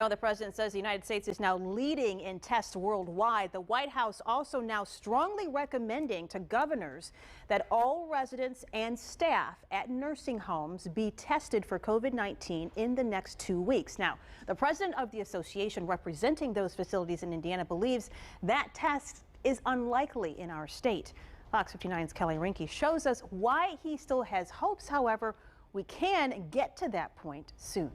Now, the president says the United States is now leading in tests worldwide. The White House also now strongly recommending to governors that all residents and staff at nursing homes be tested for COVID-19 in the next 2 weeks. Now, the president of the association representing those facilities in Indiana believes that test is unlikely in our state. Fox 59's Kelly Rinke shows us why he still has hopes. However, we can get to that point soon.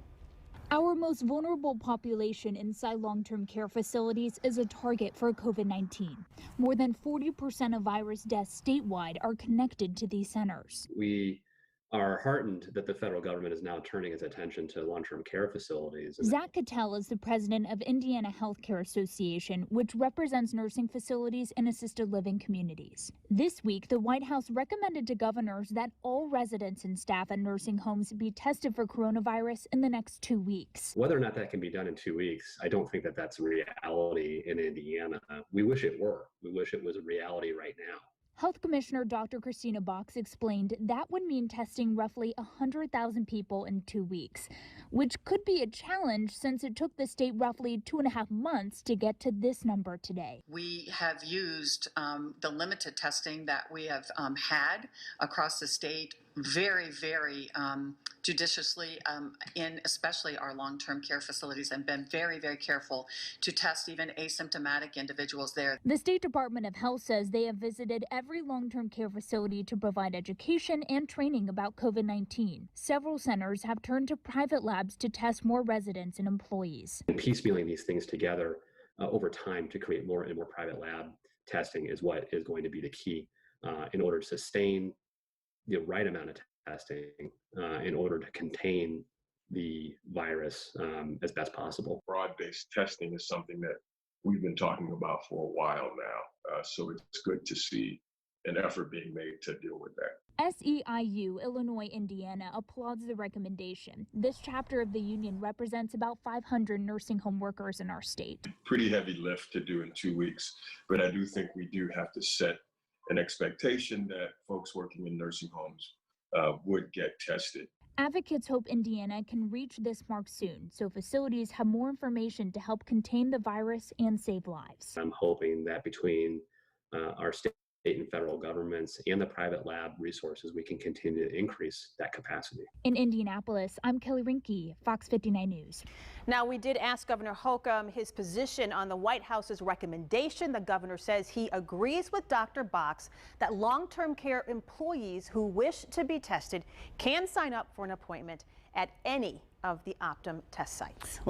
Our most vulnerable population inside long-term care facilities is a target for COVID-19. More than 40% of virus deaths statewide are connected to these centers. We are heartened that the federal government is now turning its attention to long-term care facilities. Zach Cattell is the president of Indiana Healthcare Association, which represents nursing facilities and assisted living communities. This week, the White House recommended to governors that all residents and staff at nursing homes be tested for coronavirus in the next 2 weeks. Whether or not that can be done in 2 weeks, I don't think that that's a reality in Indiana. We wish it were. We wish it was a reality right now. Health Commissioner Dr. Christina Box explained that would mean testing roughly 100,000 people in 2 weeks, which could be a challenge since it took the state roughly 2.5 months to get to this number today. We have used the limited testing that we have had across the state very judiciously in especially our long-term care facilities, and been very careful to test even asymptomatic individuals there. The State Department of Health says they have visited every long-term care facility to provide education and training about COVID-19. Several centers have turned to private labs to test more residents and employees. And piecemealing these things together over time to create more and more private lab testing is what is going to be the key in order to sustain the right amount of testing in order to contain the virus as best possible. Broad-based testing is something that we've been talking about for a while now, so it's good to see an effort being made to deal with that. SEIU Illinois Indiana applauds the recommendation. This chapter of the union represents about 500 nursing home workers in our state. Pretty heavy lift to do in 2 weeks, but I do think we do have to set an expectation that folks working in nursing homes would get tested. Advocates hope Indiana can reach this mark soon, so facilities have more information to help contain the virus and save lives. I'm hoping that between our state and federal governments and the private lab resources, we can continue to increase that capacity. In Indianapolis, I'm Kelly Rinke, Fox 59 News. Now, we did ask Governor Holcomb his position on the White House's recommendation. The governor says he agrees with Dr. Box that long-term care employees who wish to be tested can sign up for an appointment at any of the Optum test sites.